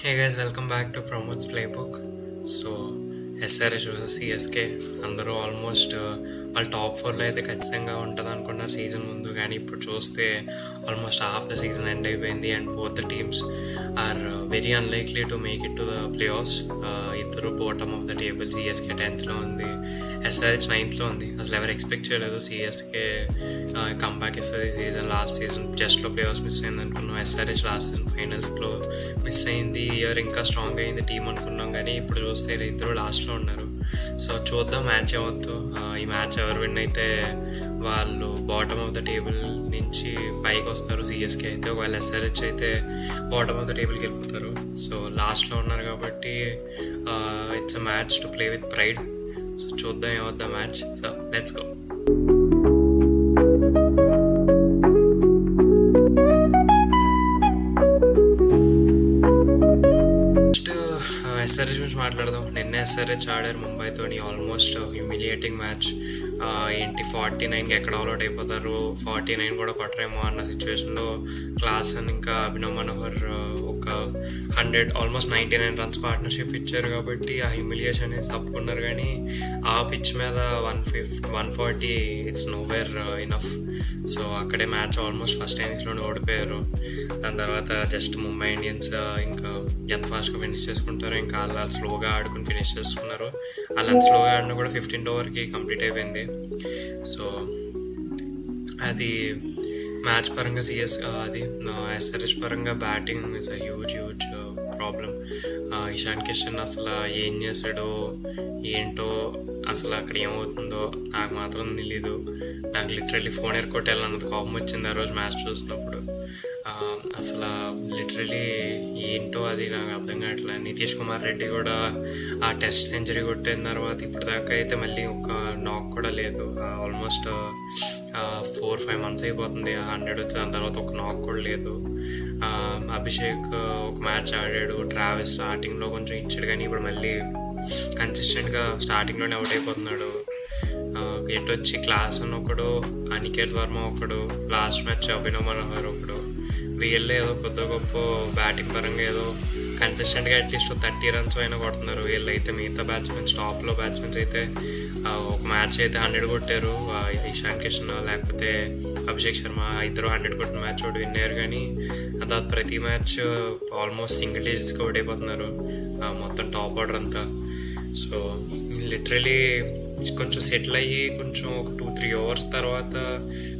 Hey guys, welcome back to Pramod's Playbook. So SRH versus CSK అందరూ almost వాళ్ళ top ఫోర్లో అయితే ఖచ్చితంగా ఉంటుంది అనుకున్నారు సీజన్ ముందు, కానీ ఇప్పుడు చూస్తే almost half the season end అయిపోయింది and both the teams are very unlikely to make it to the play offs. ఇద్దరు bottom of the table. CSK 10th ఉంది, ఎస్ఆర్హెచ్ 9th ఉంది. అసలు ఎవరు ఎక్స్పెక్ట్ చేయలేదు సిఎస్కే కంబ్యాక్ ఇస్తుంది. లాస్ట్ సీజన్ జస్ట్లో play offs miss అయింది అనుకున్నాం. ఎస్ఆర్హెచ్ లాస్ట్ సీజన్ ఫైనల్స్లో మిస్ అయింది. ఇయర్ ఇంకా స్ట్రాంగ్ అయింది టీం అనుకున్నాం, కానీ ఇప్పుడు చూస్తే ఇద్దరు లాస్ట్లో ఉన్నారు. సో చూద్దాం మ్యాచ్ ఏమవుద్దు. ఈ మ్యాచ్ ఎవరు విన్ అయితే వాళ్ళు బాటమ్ ఆఫ్ ద టేబుల్ నుంచి పైకి వస్తారు. సిఎస్కే అయితే, ఒకవేళ ఎస్ఆర్హెచ్ అయితే బాటమ్ ఆఫ్ ద టేబుల్కి వెళ్ళిపోతారు. సో లాస్ట్లో ఉన్నారు కాబట్టి it's a match to play with pride. So చూద్దాం ఏమవుద్దా match. So let's go. SRH గురించి మాట్లాడదాం. నిన్న ఎస్ఆర్హెచ్ ఆడారు ముంబైతోని. Almost humiliating match. ఏంటి 49కి ఎక్కడ ఆల్అౌట్ అయిపోతారు, 49 కూడా కొట్టరేమో అన్న సిచ్యువేషన్లో క్లాసన్ ఇంకా అభినవ్ మనోహర్ ఒక 100 ఆల్మోస్ట్ 99 రన్స్ పార్ట్నర్షిప్ ఇచ్చారు కాబట్టి ఆ హ్యూమిలియేషన్ అనేది తప్పుకున్నారు. కానీ ఆ పిచ్ మీద 140 ఇట్స్ నోవేర్ ఇనఫ్. సో అక్కడే మ్యాచ్ ఆల్మోస్ట్ ఫస్ట్ ఇన్నింగ్స్లోనే ఓడిపోయారు. దాని తర్వాత జస్ట్ ముంబై ఇండియన్స్ ఇంకా ఎంత ఫాస్ట్గా ఫినిష్ చేసుకుంటారో ఇంకా అలా స్లోగా ఆడుకుని ఫినిష్ చేసుకున్నారు. అలా స్లోగా ఆడినా కూడా 15th ఓవర్కి కంప్లీట్ అయిపోయింది. సో అది మ్యాచ్ పరంగా అది ఎస్ఆర్హెచ్ పరంగా batting is a huge problem. Ishan Kishan అసలు ఏం చేశాడో ఏంటో, అసలు అక్కడ ఏమవుతుందో నాకు మాత్రం తెలీదు. నాకు లిటరల్లీ ఫోన్ ఎరకొట్టాలన్నది కోపం వచ్చింది ఆ రోజు మ్యాచ్ చూసినప్పుడు. అసలు లిటరలీ ఏంటో అది నాకు అర్థం కావట్లేదు. నితీష్ కుమార్ రెడ్డి కూడా ఆ టెస్ట్ సెంచరీ కొట్టిన తర్వాత ఇప్పటిదాకా అయితే మళ్ళీ ఒక నాక్ కూడా లేదు. ఆల్మోస్ట్ 4-5 months అయిపోతుంది 100 వచ్చి. దాని తర్వాత ఒక నాక్ కూడా లేదు. అభిషేక్ ఒక మ్యాచ్ ఆడాడు, ట్రావెల్ స్టార్టింగ్లో కొంచెం ఇచ్చాడు, కానీ ఇప్పుడు మళ్ళీ కన్సిస్టెంట్గా స్టార్టింగ్లోనే అవుట్ అయిపోతున్నాడు. ఎటొచ్చి క్లాస్ అని ఒకడు, అనికేత్ వర్మ ఒకడు, లాస్ట్ మ్యాచ్ అభినవ్ మనోహర్ ఒకడు. వీళ్ళు ఏదో కొద్ది గొప్ప బ్యాటింగ్ పరంగా ఏదో కన్సిస్టెంట్గా అట్లీస్ట్ 30 runs అయినా కొడుతున్నారు. వీళ్ళు అయితే మిగతా బ్యాట్స్మెన్స్, టాప్లో బ్యాట్స్మెన్స్ అయితే ఒక మ్యాచ్ అయితే 100 కొట్టారు. ఇషాన్ కిషన్ లేకపోతే అభిషేక్ శర్మ ఇద్దరు 100 కొట్టిన మ్యాచ్ ఒకటి విన్నారు. కానీ తర్వాత ప్రతి మ్యాచ్ ఆల్మోస్ట్ సింగిల్ డిజిట్స్కి అవుట్ అయిపోతున్నారు మొత్తం టాప్ ఆర్డర్ అంతా. సో లిటరలీ కొంచెం సెటిల్ అయ్యి కొంచెం ఒక 2-3 hours తర్వాత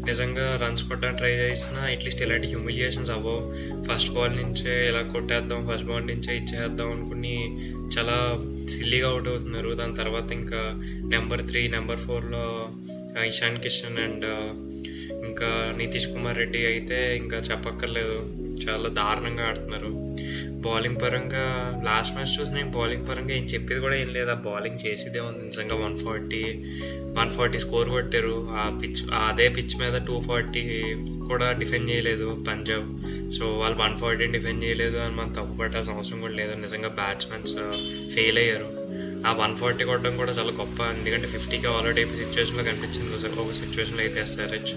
నిజంగా రన్స్ కొట్టడానికి ట్రై చేసినా అట్లీస్ట్ ఇలాంటి హ్యూమిలియేషన్స్ అవ్వవు. ఫస్ట్ బాల్ నుంచే ఇలా కొట్టేద్దాం, ఫస్ట్ బాల్ నుంచే ఇచ్చేద్దాం అనుకుని చాలా సిల్లీగా అవుట్ అవుతున్నారు. దాని తర్వాత ఇంకా నెంబర్ 3, నెంబర్ 4లో ఇషాన్ కిషన్ అండ్ ఇంకా నితీష్ కుమార్ రెడ్డి అయితే ఇంకా చెప్పక్కర్లేదు, చాలా దారుణంగా ఆడుతున్నారు. బౌలింగ్ పరంగా లాస్ట్ మ్యాచ్ చూసి నేను బౌలింగ్ పరంగా ఏం చెప్పేది కూడా ఏం లేదు. ఆ బౌలింగ్ చేసేదే ఉంది నిజంగా. 140 స్కోర్ కొట్టారు. ఆ పిచ్, అదే పిచ్ మీద 240 కూడా డిఫెండ్ చేయలేదు పంజాబ్. సో వాళ్ళు 140 డిఫెండ్ చేయలేదు అని మనం తప్పు పట్టాల్సిన అవసరం కూడా లేదు. నిజంగా బ్యాట్స్మెన్స్ ఫెయిల్ అయ్యారు. ఆ 140 కొట్టడం కూడా చాలా గొప్ప, ఎందుకంటే 50కి ఆల్రెడీ అయిపోయి సిచ్యువేషన్లో కనిపించింది ఒక సిచ్యువేషన్లో అయితే ఎస్ఆర్హెచ్.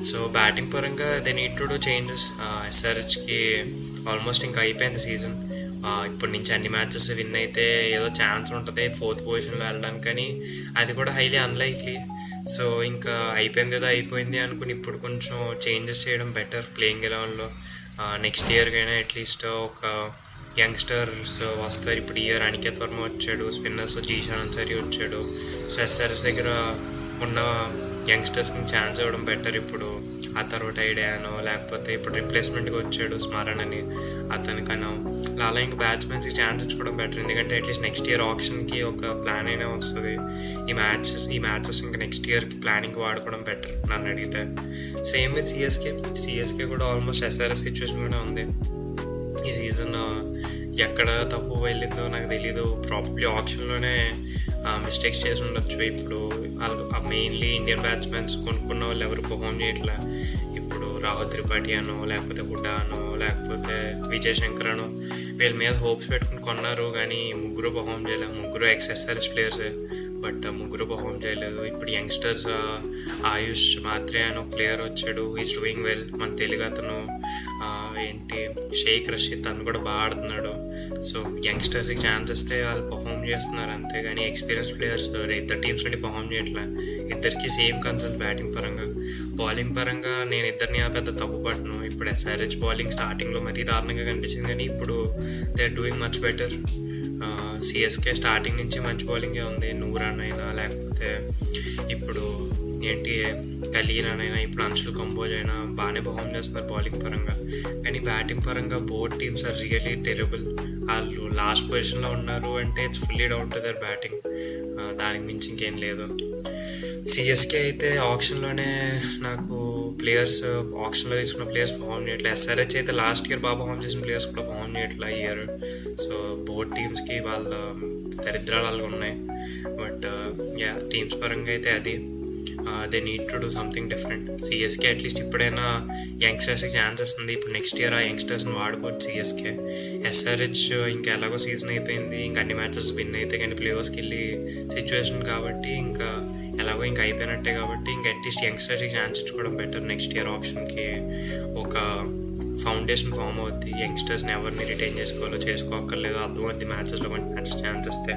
సో బ్యాటింగ్ పరంగా they need to do changes. ఎస్ఆర్హెచ్కి ఆల్మోస్ట్ ఇంకా అయిపోయింది సీజన్. ఇప్పటి నుంచి అన్ని మ్యాచెస్ విన్ అయితే ఏదో ఛాన్స్ ఉంటుంది 4th పొజిషన్లో వెళ్ళడానికి, కానీ అది కూడా హైలీ అన్లైక్లీ. సో ఇంకా అయిపోయింది ఏదో అయిపోయింది అనుకుని ఇప్పుడు కొంచెం చేంజెస్ చేయడం బెటర్ ప్లేయింగ్ 11లో. నెక్స్ట్ ఇయర్కైనా అట్లీస్ట్ ఒక యంగ్స్టర్స్ వస్తారు. ఇప్పుడు ఇయర్ అనికేత్ వర్మ వచ్చాడు, స్పిన్నర్స్ జీషాన్ అన్సారీ వచ్చాడు. సో ఎస్ఆర్హెచ్ దగ్గర ఉన్న యంగ్స్టర్స్కి ఛాన్స్ ఇవ్వడం బెటర్. ఇప్పుడు ఆ తర్వాత ఐడియానో లేకపోతే ఇప్పుడు రిప్లేస్మెంట్గా వచ్చాడు స్మరణ్ అని, అతనికనో అలా ఇంకా బ్యాట్స్మెన్స్కి ఛాన్స్ ఇచ్చుకోవడం బెటర్. ఎందుకంటే అట్లీస్ట్ నెక్స్ట్ ఇయర్ ఆప్షన్కి ఒక ప్లాన్ అయినా వస్తుంది. ఈ మ్యాచెస్ ఇంకా నెక్స్ట్ ఇయర్కి ప్లానింగ్ వాడుకోవడం బెటర్ నన్ను అడిగితే. సేమ్ విత్ సిఎస్కే కూడా ఆల్మోస్ట్ ఎస్ఆర్ఎస్ సిచ్యువేషన్ కూడా ఉంది. ఈ సీజన్ ఎక్కడ తప్పు వెళ్ళిందో నాకు తెలీదు. ప్రాబబ్లీ ఆప్షన్లోనే మిస్టేక్స్ చేసి ఉండొచ్చు. ఇప్పుడు వాళ్ళు మెయిన్లీ ఇండియన్ బ్యాట్స్మెన్స్ కొనుక్కున్న వాళ్ళు ఎవరు పర్ఫామ్ చేయట్లా. ఇప్పుడు రాహుల్ త్రిపాఠి అనో లేకపోతే హుడా అనో లేకపోతే విజయ్ శంకర్ అనో వీళ్ళ మీద హోప్స్ పెట్టుకుని కొన్నారు, కానీ ముగ్గురు పర్ఫామ్ చేయలేదు. ముగ్గురు ఎక్స్ఎస్ఆర్హెచ్ ప్లేయర్సే, బట్ ముగ్గురు పర్ఫామ్ చేయలేదు. ఇప్పుడు యంగ్స్టర్స్ ఆయుష్ మాత్రే అని ఒక ప్లేయర్ వచ్చాడు, ఈజ్ డూయింగ్ వెల్. మన తెలుగు అతను షేక్ రషీద్ తను కూడా బాగా ఆడుతున్నాడు. సో యంగ్స్టర్స్కి ఛాన్స్ ఇస్తే వాళ్ళు పర్ఫామ్ చేస్తున్నారు, అంతేగాని ఎక్స్పీరియన్స్ ప్లేయర్స్ ఇద్దరు టీమ్స్ నుండి పర్ఫామ్ చేయట్లే. ఇద్దరికి సేమ్ కన్సర్న్ బ్యాటింగ్ పరంగా. బౌలింగ్ పరంగా నేను ఇద్దరిని పెద్ద తప్పు పట్టను. ఇప్పుడు ఎస్ఆర్హెచ్ బౌలింగ్ స్టార్టింగ్లో మరీ దారుణంగా కనిపించింది, కానీ ఇప్పుడు they are doing much better. CSK starting నుంచి మంచి బౌలింగే ఉంది. నూరాన్ అయినా లేకపోతే ఇప్పుడు ఏంటి కలీరన్ అయినా ఇప్పుడు అంశుల్ కంబోజ్ అయినా బాగానే పర్ఫామ్ చేస్తున్నారు బౌలింగ్ పరంగా. కానీ బ్యాటింగ్ పరంగా both teams are really terrible. వాళ్ళు లాస్ట్ పొజిషన్లో ఉన్నారు అంటే it's fully down to their batting, దానికి మించి ఇంకేం లేదు. సిఎస్కే అయితే ఆప్షన్లోనే నాకు ప్లేయర్స్ ఆప్షన్లో తీసుకున్న ప్లేయర్స్ పర్ఫామ్ చేయట్లేదు. ఎస్ఆర్హెచ్ అయితే లాస్ట్ ఇయర్ బాగా పర్ఫామ్ చేసిన ప్లేయర్స్ కూడా పర్ఫామ్ చేయట్లేదు ఈ ఇయర్. సో బోత్ టీమ్స్కి వాళ్ళ దరిద్రాలు వాళ్ళకి ఉన్నాయి. బట్ టీమ్స్ పరంగా అయితే అది they need to do something different. CSK at least ఇప్పుడైనా యంగ్స్టర్స్కి ఛాన్స్ వస్తుంది. ఇప్పుడు నెక్స్ట్ ఇయర్ ఆ యంగ్స్టర్స్ని వాడుకోవచ్చు సిఎస్కే. ఎస్ఆర్హెచ్ ఇంకా ఎలాగో సీజన్ అయిపోయింది, ఇంకా అన్ని మ్యాచెస్ విన్ అయితే కానీ ప్లేయర్స్కి వెళ్ళి సిచ్యువేషన్ కాబట్టి ఇంకా ఎలాగో ఇంకా అయిపోయినట్టే. కాబట్టి ఇంకా అట్లీస్ట్ యంగ్స్టర్స్కి ఛాన్స్ ఇచ్చుకోవడం బెటర్. నెక్స్ట్ ఇయర్ ఆప్షన్కి ఒక ఫౌండేషన్ ఫామ్ అవుద్ది. యంగ్స్టర్స్ని ఎవరిని రిటైన్ చేసుకోక్కర్లేదు, అర్థమవుద్ది మ్యాచెస్లో మంచి మ్యాచెస్ ఛాన్స్ వస్తే.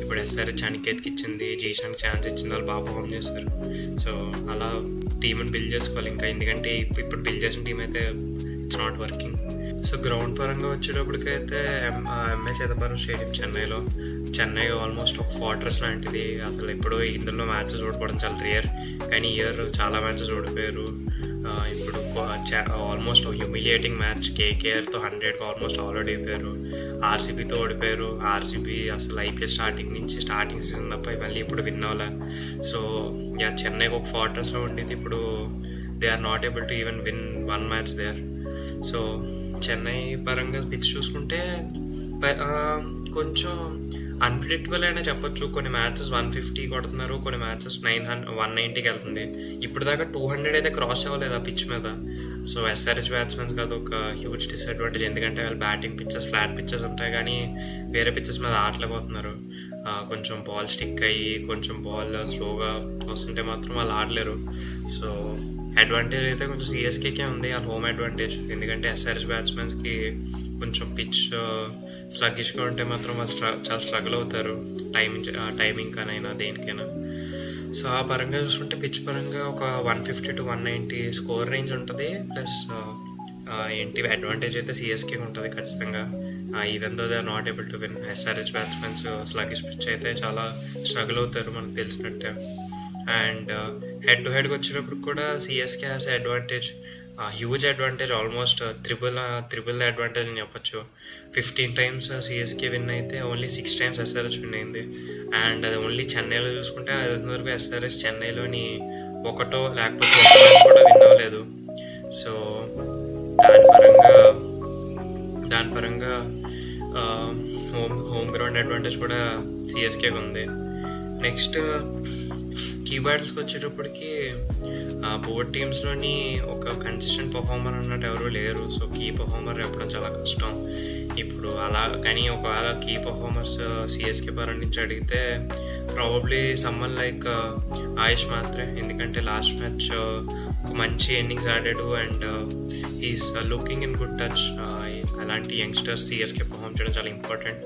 ఇప్పుడు ఎస్ఆర్హెచ్ అనికేత్కి ఇచ్చింది, జీషాన్కి ఛాన్స్ ఇచ్చింది, వాళ్ళు బాగా పర్ఫామ్ చేశారు. సో అలా టీంని బిల్డ్ చేసుకోవాలి ఇంకా, ఎందుకంటే ఇప్పుడు బిల్డ్ చేసిన టీం అయితే it's not working. So ground పరంగా వచ్చేటప్పటికైతే MA Chidambaram stadium Chennai almost ఒక ఫార్ట్రెస్ లాంటిది. అసలు ఇప్పుడు ఇందులో మ్యాచెస్ ఓడిపోవడం చాలా రేర్, కానీ ఇయర్ చాలా మ్యాచెస్ ఓడిపోయారు. ఇప్పుడు ఆల్మోస్ట్ హ్యూమిలియేటింగ్ మ్యాచ్ కేకేఆర్తో 100కి ఆల్మోస్ట్ ఆల్రెడీ అయిపోయారు. ఆర్సీబీతో ఓడిపోయారు. ఆర్సీబీ అసలు ఐపీఎల్ స్టార్టింగ్ సీజన్ తప్ప మళ్ళీ ఇప్పుడు విన్ అవ్వలే. సో చెన్నైకి ఒక ఫార్ట్రెస్లో ఉండేది, ఇప్పుడు they are not able to even win one match there. So Chennai పరంగా పిచ్ చూసుకుంటే కొంచెం అన్ప్రిడిక్టబుల్ అయినా చెప్పొచ్చు. కొన్ని మ్యాచెస్ 150 కొడుతున్నారు, కొన్ని మ్యాచెస్ 190కి వెళ్తుంది. ఇప్పుడు దాకా 200 అయితే క్రాస్ అవ్వలేదు ఆ పిచ్ మీద. సో ఎస్ఆర్హెచ్ బ్యాట్స్మెన్స్కి అది ఒక హ్యూజ్ డిసడ్వాంటేజ్, ఎందుకంటే వాళ్ళు బ్యాటింగ్ పిచ్చెస్ ఫ్లాట్ పిచ్చెస్ ఉంటాయి, కానీ వేరే పిచ్చెస్ మీద ఆడలేకపోతున్నారు. కొంచెం బాల్ స్టిక్ అయ్యి కొంచెం బాల్ స్లోగా వస్తుంటే మాత్రం వాళ్ళు ఆడలేరు. సో అడ్వాంటేజ్ అయితే కొంచెం సిఎస్కేకే ఉంది, వాళ్ళ హోమ్ అడ్వాంటేజ్. ఎందుకంటే ఎస్ఆర్హెచ్ బ్యాట్స్మెన్స్కి కొంచెం పిచ్ స్లగ్గిష్గా ఉంటే మాత్రం వాళ్ళు చాలా స్ట్రగుల్ అవుతారు టైమింగ్ కానైనా దేనికైనా. సో ఆ పరంగా చూసుకుంటే పిచ్ పరంగా ఒక 150 to 190 స్కోర్ రేంజ్ ఉంటుంది. ప్లస్ అడ్వాంటేజ్ అయితే సిఎస్కే ఉంటుంది ఖచ్చితంగా. Even though they are not able to win. SRH batsmens sluggish pitch అయితే చాలా స్ట్రగుల్ అవుతారు మనకు తెలిసినట్టే. అండ్ హెడ్ టు హెడ్కి వచ్చినప్పుడు కూడా CSK has advantage, huge advantage, almost triple advantage అని చెప్పొచ్చు. 15 times సిఎస్కే విన్ అయితే ఓన్లీ 6 times ఎస్ఆర్హెచ్ విన్ అయింది. అండ్ అది ఓన్లీ చెన్నైలో చూసుకుంటే వరకు ఎస్ఆర్హెచ్ చెన్నైలోని ఒకటో లేకపోతే ఒక మ్యాచ్ కూడా విన్ అవ్వలేదు. సో దాని పరంగా హోమ్ గ్రౌండ్ అడ్వాంటేజ్ కూడా సిఎస్కేకి ఉంది. నెక్స్ట్ కీవర్డ్స్కి వచ్చేటప్పటికి బోత్ టీమ్స్లోని ఒక కన్సిస్టెంట్ పర్ఫార్మర్ అన్నట్టు ఎవరు లేరు. సో కీ పర్ఫార్మర్ చెప్పడం చాలా కష్టం ఇప్పుడు అలా. కానీ ఒకవేళ కీ పర్ఫార్మర్స్ సిఎస్కే పరం నుంచి అడిగితే ప్రాబబ్లీ సమ్మన్ లైక్ ఆయుష్ మాత్రే, ఎందుకంటే లాస్ట్ మ్యాచ్ ఒక మంచి ఇన్నింగ్స్ ఆడాడు and is looking in good touch. అలాంటి యంగ్స్టర్స్ సిఎస్కే పర్ఫామ్ చేయడం చాలా important.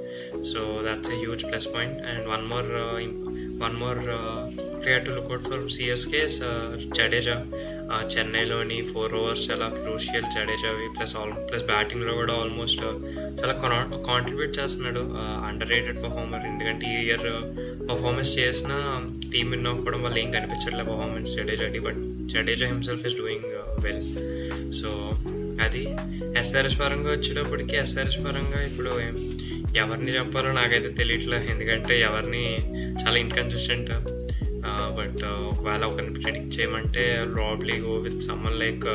So that's a huge plus point. And one more player to look out for CSK is Jadeja. చెన్నైలోని 4 overs చాలా crucial జడేజావి. Plus బ్యాటింగ్లో కూడా ఆల్మోస్ట్ చాలా contribute చేస్తున్నాడు. Under rated performer, ఎందుకంటే ఈ ఇయర్ పర్ఫార్మెన్స్ చేసిన టీం విన్ అవ్వడం వల్ల ఏం కనిపించట్లేదు పర్ఫార్మెన్స్ జడేజాది. But Jadeja himself is doing well. So అది ఎస్ఆర్హెచ్ పరంగా వచ్చేటప్పటికి, ఎస్ఆర్హెచ్ పరంగా ఇప్పుడు ఎవరిని చెప్పాలో నాకైతే తెలియట్లేదు, ఎందుకంటే ఎవరిని చాలా ఇన్కన్సిస్టెంట్. బట్ ఒకవేళ ఒకరిని ప్రిడిక్ట్ చేయమంటే probably go with someone like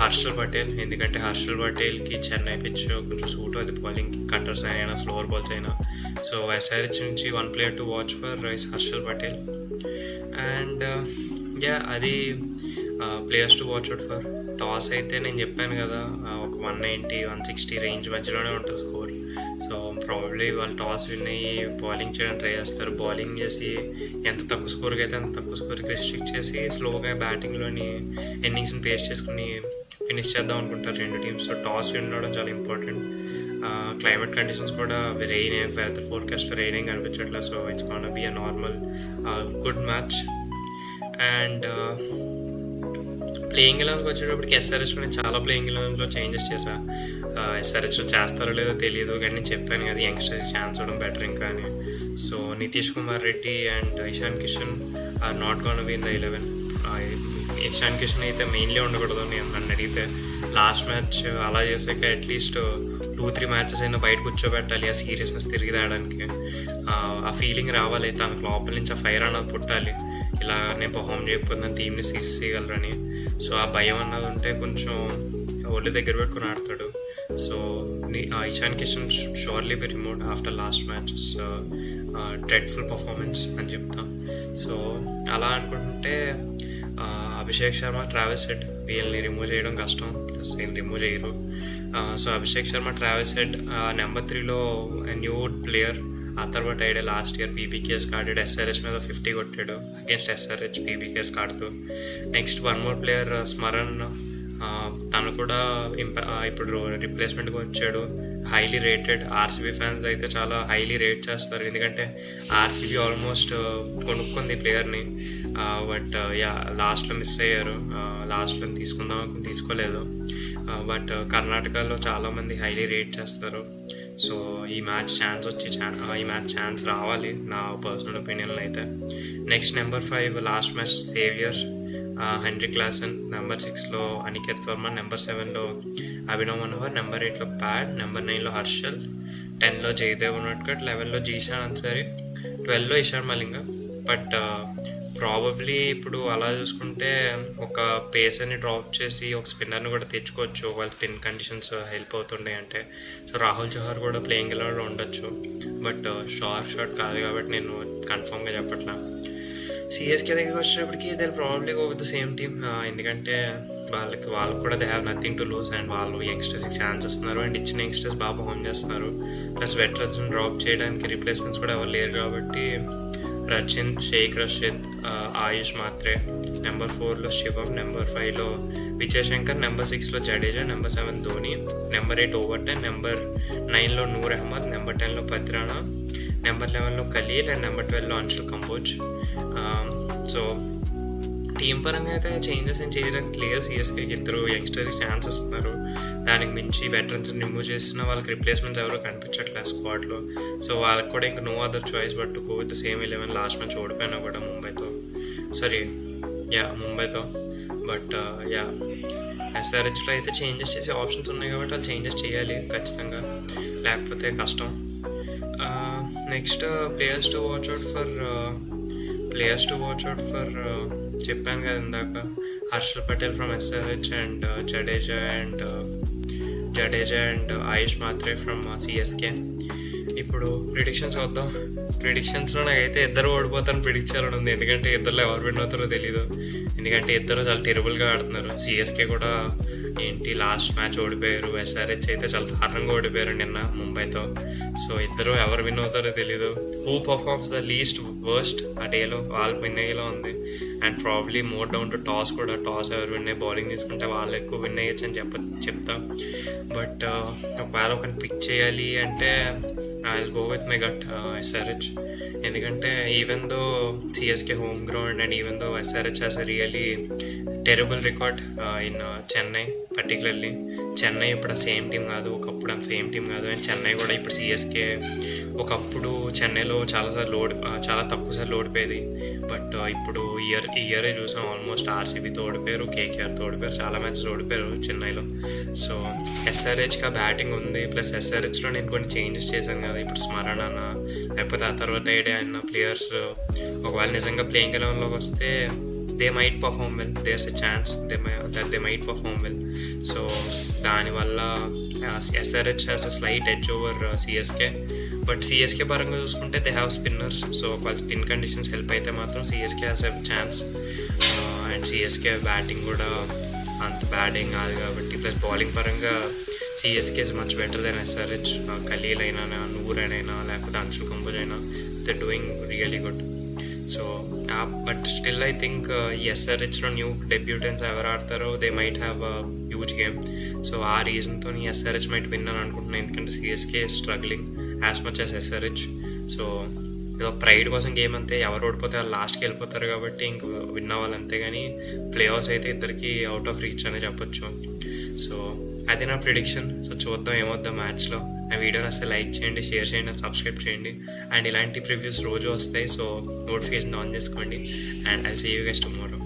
Harshal Patel, ఎందుకంటే హర్షల్ పటేల్కి చెన్నై పిచ్ కొంచెం సూట్ అవుతుంది బౌలింగ్కి, కట్టర్స్ అయినా స్లోవర్ బాల్స్ అయినా. సో ఎస్ఆర్హెచ్ నుంచి one player to watch for is Harshal Patel. And అది players to watch out for. Toss అయితే నేను చెప్పాను కదా ఒక 190-160 రేంజ్ మధ్యలోనే ఉంటుంది స్కోర్. సో ప్రాబబ్లీ వాళ్ళు టాస్ విన్ అయ్యి బౌలింగ్ చేయడం ట్రై చేస్తారు. బౌలింగ్ చేసి ఎంత తక్కువ స్కోర్కి అయితే అంత తక్కువ స్కోర్కి రిస్ట్రిక్ట్ చేసి స్లోగా బ్యాటింగ్లోని ఇన్నింగ్స్ని పేస్ చేసుకుని ఫినిష్ చేద్దాం అనుకుంటారు రెండు టీమ్స్. సో టాస్ విన్ అవ్వడం చాలా ఇంపార్టెంట్. క్లైమేట్ కండిషన్స్ కూడా రెయిన్ వెదర్ ఫోర్కాస్ట్లో రెయిన్ ఏం కనిపించట్లేదు. So it's can be a normal good match. And playing ఎలెవెన్కి వచ్చేటప్పటికి ఎస్ఆర్హెచ్లో నేను చాలా ప్లేయింగ్ ఎలెవెన్లో చేంజెస్ చేశాను. ఎస్ఆర్హెచ్లో చేస్తారో లేదో తెలియదు, కానీ నేను చెప్పాను కదా యంగ్స్టర్స్ ఛాన్స్ ఇవ్వడం బెటర్ ఇంకా అని. So Nitish Kumar Reddy and Ishan Kishan are not gonna be in the 11. Ishan Kishan అయితే మెయిన్లీ ఉండకూడదు నన్ను అడిగితే. లాస్ట్ మ్యాచ్ అలా చేసాక అట్లీస్ట్ 2-3 మ్యాచెస్ అయినా బయట కూర్చోబెట్టాలి, ఆ సీరియస్నెస్ తిరిగి తేయడానికి. ఆ ఫీలింగ్ రావాలి, తనకు లోపల నుంచి ఆ ఫైర్ అన్నది పుట్టాలి. ఇలా నేను పర్ఫామ్ చేయకపోతే టీంని తీసేయగలరని. సో ఆ భయం అన్నది ఉంటే కొంచెం ఒళ్ళు దగ్గర పెట్టుకుని ఆడతాడు. So Ishan Kishan surely be removed after last matches. Dreadful performance అని చెప్తా. సో అలా అనుకుంటే అభిషేక్ శర్మ, ట్రావిస్ హెడ్ వీళ్ళని రిమూవ్ చేయడం కష్టం, ప్లస్ వీళ్ళు రిమూవ్ చేయరు. So Abhishek Sharma, Travis Head. Number 3లో new player Atharva Taide last year PBKS ఆడాడు, ఎస్ఆర్హెచ్ మీద 50 కొట్టాడు అగేన్స్ట్ ఎస్ఆర్హెచ్ పీబీకేఎస్ ఆడుతూ. Next one more player Smaran, తను కూడా ఇప్పుడు రిప్లేస్మెంట్గా వచ్చాడు. Highly rated. ఆర్సీబీ ఫ్యాన్స్ అయితే చాలా హైలీ రేట్ చేస్తారు, ఎందుకంటే ఆర్సీబీ ఆల్మోస్ట్ కొనుక్కుంది ప్లేయర్ని. బట్ లాస్ట్లో మిస్ అయ్యారు, లాస్ట్లో తీసుకుందాం అనుకుని తీసుకోలేదు. బట్ కర్ణాటకలో చాలామంది హైలీ రేట్ చేస్తారు. సో ఈ మ్యాచ్ ఛాన్స్ రావాలి నా పర్సనల్ ఒపీనియన్లో అయితే. Next number 5 last match saviour Henry Klaasen. Number 6లో అనికేత్ వర్మ, నెంబర్ 7లో అభినవ్ మనోహర్, నెంబర్ 8లో ప్యాడ్, నెంబర్ 9లో హర్షల్, 10లో జయదేవ్ ఉనట్కట్, 11లో జీషాన్ అన్సారీ, 12లో ఇషాన్ మలింగ. బట్ ప్రాబబ్లీ ఇప్పుడు అలా చూసుకుంటే ఒక పేసర్ని డ్రాప్ చేసి ఒక స్పిన్నర్ని కూడా తెచ్చుకోవచ్చు వాళ్ళ స్పిన్ కండిషన్స్ హెల్ప్ అవుతుండే అంటే. సో రాహుల్ చౌహార్ కూడా ప్లేయింగ్ ఎలెవెన్లో ఉండొచ్చు, బట్ షార్ట్ కాదు కాబట్టి నేను కన్ఫామ్గా చెప్పట్లా. సిఎస్కే దగ్గరికి వచ్చేటప్పటికి they probably go with the same team, ఎందుకంటే వాళ్ళకు కూడా they have nothing to lose. And వాళ్ళు యంగ్స్టర్స్కి ఛాన్స్ ఇస్తున్నారు, అండ్ ఇచ్చిన యంగ్స్టర్స్ బాగా పర్ఫామ్ చేస్తున్నారు. ప్లస్ వెటరన్స్ని డ్రాప్ చేయడానికి రీప్లేస్మెంట్స్ కూడా ఎవరు లేరు కాబట్టి రచిన్, షేక్ రషీద్, ఆయుష్ మాత్రే. నెంబర్ 4లో శివం, నెంబర్ 5లో విజయ్ శంకర్, నెంబర్ 6లో Jadeja, number 7 Dhoni, number 8 Overton, number 9లో నూర్ అహ్మద్, నెంబర్ 10లో పత్రానా, నెంబర్ 11లో ఖలీల్, అండ్ నెంబర్ 12లో అంశుల్ కంబోజ్. సో టీం పరంగా అయితే చేంజెస్ ఏం చేయడానికి లేదు. సిఎస్కేకి ఇద్దరు యంగ్స్టర్స్కి ఛాన్స్ ఇస్తున్నారు, దానికి మించి వెటరన్స్ రిమూవ్ చేసిన వాళ్ళకి రిప్లేస్మెంట్స్ ఎవరో కనిపించట్లేదు స్క్వాడ్లో. సో వాళ్ళకి కూడా ఇంకా no other choice but to go with the same 11. Last match ఓడిపోయినా కూడా ముంబైతో. బట్ ఎస్ఆర్హెచ్లో అయితే చేంజెస్ చేసే ఆప్షన్స్ ఉన్నాయి కాబట్టి వాళ్ళు చేంజెస్ చేయాలి ఖచ్చితంగా, లేకపోతే కష్టం. Next players to watch out for చెప్పాను కదా ఇందాక, Harshal Patel from SRH and Jadeja and Ayush Mhatre from CSK. ఇప్పుడు ప్రిడిక్షన్స్ వద్దాం. ప్రిడిక్షన్స్లో నాకైతే ఇద్దరు ఓడిపోతారని ప్రిడిక్ట్ చేయాలని ఉంది, ఎందుకంటే ఇద్దరులో ఎవరు విన్ అవుతారో తెలీదు. ఎందుకంటే ఇద్దరు చాలా టెరబుల్గా ఆడుతున్నారు. సిఎస్కే కూడా ఏంటి లాస్ట్ మ్యాచ్ ఓడిపోయారు, ఎస్ఆర్హెచ్ అయితే చాలా దారుణంగా ఓడిపోయారు నిన్న ముంబైతో. సో ఇద్దరు ఎవరు విన్ అవుతారో తెలీదు. Who performs the least worst ఆ డేలో వాళ్ళు విన్ అయ్యేలా ఉంది. And probably more down to toss కూడా. టాస్ ఎవరు విన్ అయ్యి బౌలింగ్ తీసుకుంటే వాళ్ళు ఎక్కువ విన్ అయ్యచ్చు అని చెప్తాం. బట్ ఒకవేళ ఒకరిని పిక్ చేయాలి అంటే I will go with my gut SRH. ఎందుకంటే even though CSK home ground and even though SRH has a really terrible record in Chennai. Particularly Chennai ఇప్పుడు ఆ సేమ్ టీం కాదు, ఒకప్పుడు ఆ సేమ్ టీం కాదు. అండ్ చెన్నై కూడా ఇప్పుడు సిఎస్కే ఒకప్పుడు చెన్నైలో చాలా తక్కువసార్లు ఓడిపోయేది. బట్ ఇప్పుడు ఇయరే చూసాం ఆల్మోస్ట్ ఆర్సీబీతో ఓడిపోయారు, కేకేఆర్తో ఓడిపోయారు, చాలా మ్యాచెస్ ఓడిపోయారు చెన్నైలో. సో ఎస్ఆర్హెచ్గా బ్యాటింగ్ ఉంది, ప్లస్ ఎస్ఆర్హెచ్లో నేను కొన్ని చేంజెస్ చేశాను కదా, ఇప్పుడు స్మరణ అన్న లేకపోతే ఆ తర్వాత ఐడియా అన్న ప్లేయర్స్ ఒకవేళ నిజంగా ప్లేయింగ్ ఎలెవెన్లోకి వస్తే they might perform well. There's a chance that they might perform well. So దానివల్ల SRH has a slight edge over CSK. But CSK పరంగా చూసుకుంటే దే హ్యావ్ స్పిన్నర్స్. సో వాళ్ళ స్పిన్ కండిషన్స్ హెల్ప్ అయితే మాత్రం CSK has a chance. And CSK batting కూడా అంత batting కాదు కాబట్టి, ప్లస్ బౌలింగ్ పరంగా CSK is much better than SRH. Khaleel అయినా, నూర్ అయినా, లేకపోతే అంశుల్ కంబోజ్ అయినా, they doing really good. So but still I think ఈ ఎస్ఆర్హెచ్లో న్యూ డెబ్యూటెంట్స్ ఎవరు ఆడతారో they might have a huge game. So ఆ రీజన్తో ఈ ఎస్ఆర్హెచ్ మైట్ విన్ అని అనుకుంటున్నాను, ఎందుకంటే CSK struggling as much as SRH. So ఏదో ప్రైడ్ కోసం గేమ్ అంతే, ఎవరు ఓడిపోతే వాళ్ళు లాస్ట్కి వెళ్ళిపోతారు కాబట్టి ఇంక విన్ అవ్వాలి అంతే, కానీ ప్లే ఆఫ్స్ అయితే ఇద్దరికి అవుట్ ఆఫ్ రీచ్ అనే చెప్పొచ్చు. సో అది నా ప్రిడిక్షన్. సో చూద్దాం ఏమవుద్దాం మ్యాచ్లో. నా వీడియోని వస్తే లైక్ చేయండి, షేర్ చేయండి, సబ్స్క్రైబ్ చేయండి. అండ్ ఇలాంటి ప్రివ్యూస్ రోజు వస్తాయి, సో నోటిఫికేషన్ ఆన్ చేసుకోండి. And I'll see you guys tomorrow.